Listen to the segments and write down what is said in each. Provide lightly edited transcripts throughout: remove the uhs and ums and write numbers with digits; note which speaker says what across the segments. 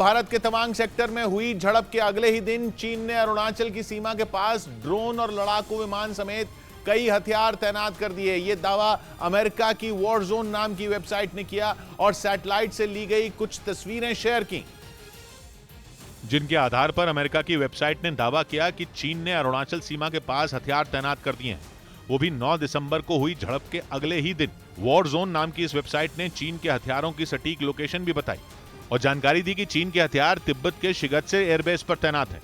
Speaker 1: भारत के तवांग सेक्टर में हुई झड़प के अगले ही दिन चीन ने अरुणाचल की सीमा के पास ड्रोन और लड़ाकू विमान समेत कई हथियार तैनात कर दिए। यह दावा अमेरिका की वॉर जोन नाम की वेबसाइट ने किया और सैटेलाइट से ली गई कुछ तस्वीरें शेयर की, जिनके आधार पर अमेरिका की वेबसाइट ने दावा किया कि चीन ने अरुणाचल सीमा के पास हथियार तैनात कर दिए हैं, वो भी 9 दिसंबर को हुई झड़प के अगले ही दिन। वॉर जोन नाम की इस वेबसाइट ने चीन के हथियारों की सटीक लोकेशन भी बताई और जानकारी दी कि चीन के हथियार तिब्बत के शिगत्से एयरबेस पर तैनात हैं।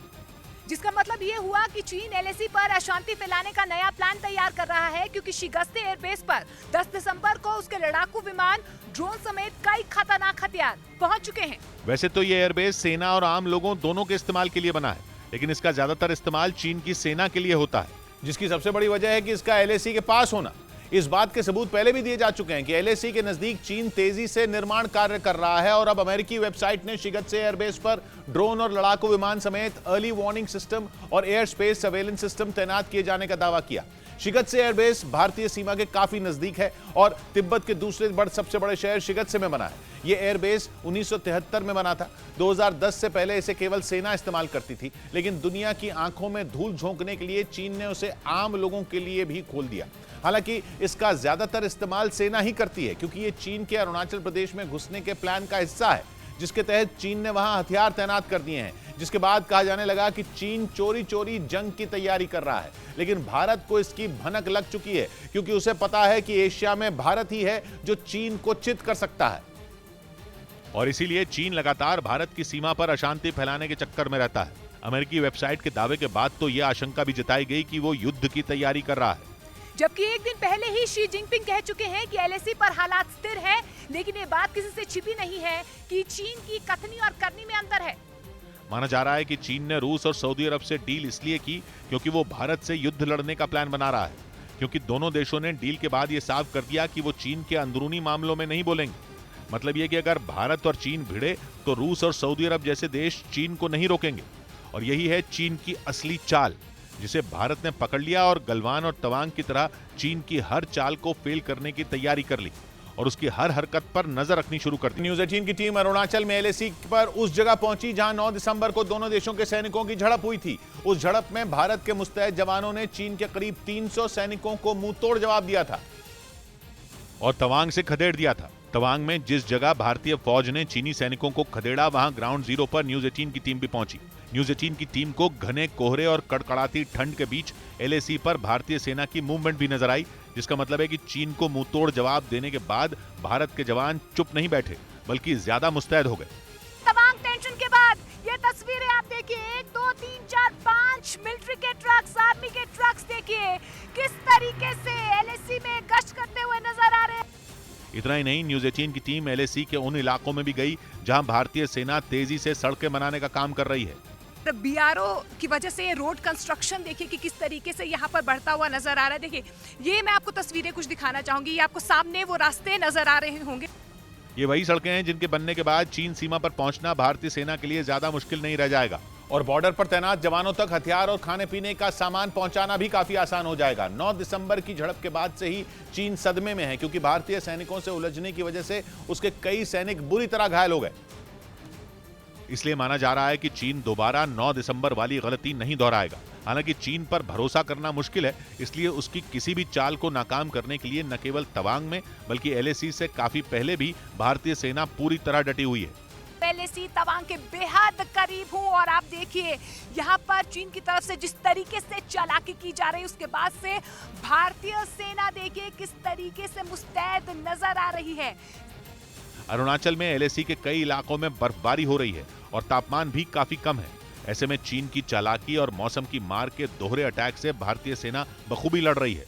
Speaker 2: जिसका मतलब ये हुआ कि चीन एलएसी पर अशांति फैलाने का नया प्लान तैयार कर रहा है, क्योंकि शिगत्से एयरबेस पर 10 दिसंबर को उसके लड़ाकू विमान, ड्रोन समेत कई खतरनाक हथियार पहुंच चुके हैं।
Speaker 1: वैसे तो ये एयरबेस सेना और आम लोगों दोनों के इस्तेमाल के लिए बना है, लेकिन इसका ज्यादातर इस्तेमाल चीन की सेना के लिए होता है, जिसकी सबसे बड़ी वजह है कि इसका एलएसी के पास होना। इस बात के सबूत पहले भी दिए जा चुके हैं कि एलएसी के नजदीक चीन तेजी से निर्माण कार्य कर रहा है और अब अमेरिकी वेबसाइट ने शिगत्से एयरबेस पर ड्रोन और लड़ाकू विमान समेत अर्ली वार्निंग सिस्टम और एयर स्पेस सर्वेलेंस सिस्टम तैनात किए जाने का दावा किया। शिगत्से एयरबेस भारतीय सीमा के काफी नजदीक है और तिब्बत के दूसरे सबसे बड़े शहर शिगत्से में बना है। यह एयरबेस 1973 में बना था। 2010 से पहले इसे केवल सेना इस्तेमाल करती थी, लेकिन दुनिया की आंखों में धूल झोंकने के लिए चीन ने उसे आम लोगों के लिए भी खोल दिया। हालांकि इसका ज्यादातर इस्तेमाल सेना ही करती है, क्योंकि यह चीन के अरुणाचल प्रदेश में घुसने के प्लान का हिस्सा है, जिसके तहत चीन ने वहां हथियार तैनात कर दिए हैं, जिसके बाद कहा जाने लगा कि चीन चोरी चोरी जंग की तैयारी कर रहा है। लेकिन भारत को इसकी भनक लग चुकी है, क्योंकि उसे पता है कि एशिया में भारत ही है जो चीन को चित कर सकता है, और इसीलिए चीन लगातार भारत की सीमा पर अशांति फैलाने के चक्कर में रहता है। अमेरिकी वेबसाइट के दावे के बाद तो यह आशंका भी जताई गई कि वो युद्ध की तैयारी कर रहा है,
Speaker 2: जबकि एक दिन पहले ही शी जिनपिंग कह चुके हैं कि एलएसी पर हालात स्थिर है। लेकिन ये बात किसी से छिपी नहीं है कि चीन की कथनी और करनी में अंतर है।
Speaker 1: माना जा रहा है कि चीन ने रूस और सऊदी अरब से डील इसलिए की क्योंकि वो भारत से युद्ध लड़ने का प्लान बना रहा है, क्योंकि दोनों देशों ने डील के बाद ये साफ कर दिया कि वो चीन के अंदरूनी मामलों में नहीं बोलेंगे। मतलब ये कि अगर भारत और चीन भिड़े तो रूस और सऊदी अरब जैसे देश चीन को नहीं रोकेंगे, और यही है चीन की असली चाल, जिसे भारत ने पकड़ लिया और गलवान और तवांग की तरह चीन की हर चाल को फेल करने की तैयारी कर ली और उसकी हर हरकत पर नजर रखनी शुरू कर दी। न्यूज़ 18 की टीम अरुणाचल में एलएसी पर उस जगह पहुंची जहां 9 दिसंबर को दोनों देशों के सैनिकों की झड़प हुई थी। उस झड़प में भारत के मुस्तैद जवानों ने चीन के करीब 300 सैनिकों को मुंह तोड़ जवाब दिया था और तवांग से खदेड़ दिया था। तवांग में जिस जगह भारतीय फौज ने चीनी सैनिकों को खदेड़ा, वहां ग्राउंड जीरो पर न्यूज़ 18 की टीम भी पहुंची। न्यूज़ 18 की टीम को घने कोहरे और कड़कड़ाती ठंड के बीच एलएसी पर भारतीय सेना की मूवमेंट भी नजर आई, जिसका मतलब है कि चीन को मुंहतोड़ जवाब देने के बाद भारत के जवान चुप नहीं बैठे, बल्कि ज्यादा मुस्तैद हो गए।
Speaker 2: तवांग टेंशन के बाद ये तस्वीरें आप देखिए, 1 2 3 4 5 मिलिट्री के ट्रक्स, आर्मी के ट्रक्स देखिए किस तरीके से एलएसी में गश्त करते हुए नजर आ रहे हैं।
Speaker 1: इतना ही नहीं, न्यूज़ 18 की टीम एलएसी के उन इलाकों में भी गई जहां भारतीय सेना तेजी से सड़कें बनाने का काम कर रही है।
Speaker 2: बीआरओ की वजह से रोड कंस्ट्रक्शन देखिए कि किस तरीके से यहाँ पर बढ़ता हुआ नजर आ रहा है। देखिए, ये मैं आपको तस्वीरें कुछ दिखाना चाहूंगी। ये आपको सामने वो रास्ते नजर आ रहे होंगे।
Speaker 1: ये वही सड़कें हैं जिनके बनने के बाद चीन सीमा पर पहुंचना भारतीय सेना के लिए ज्यादा मुश्किल नहीं रह जाएगा और बॉर्डर पर तैनात जवानों तक हथियार और खाने पीने का सामान पहुंचाना भी काफी आसान हो जाएगा। 9 दिसंबर की झड़प के बाद से ही चीन सदमे में है, क्योंकि भारतीय सैनिकों से उलझने की वजह से उसके कई सैनिक बुरी तरह घायल हो गए। इसलिए माना जा रहा है कि चीन दोबारा 9 दिसंबर वाली गलती नहीं दोहराएगा। हालांकि चीन पर भरोसा करना मुश्किल है, इसलिए उसकी किसी भी चाल को नाकाम करने के लिए न केवल तवांग में बल्कि एलएसी से काफी पहले भी भारतीय सेना पूरी तरह डटी हुई है।
Speaker 2: एलएसी तवांग के बेहद करीब हूँ और आप देखिए यहाँ पर चीन की तरफ से जिस तरीके से चालाकी की जा रही है, उसके बाद से भारतीय सेना देखिए किस तरीके से मुस्तैद नजर आ रही है।
Speaker 1: अरुणाचल में एलएसी के कई इलाकों में बर्फबारी हो रही है और तापमान भी काफी कम है। ऐसे में चीन की चालाकी और मौसम की मार के दोहरे अटैक से भारतीय सेना बखूबी लड़ रही है।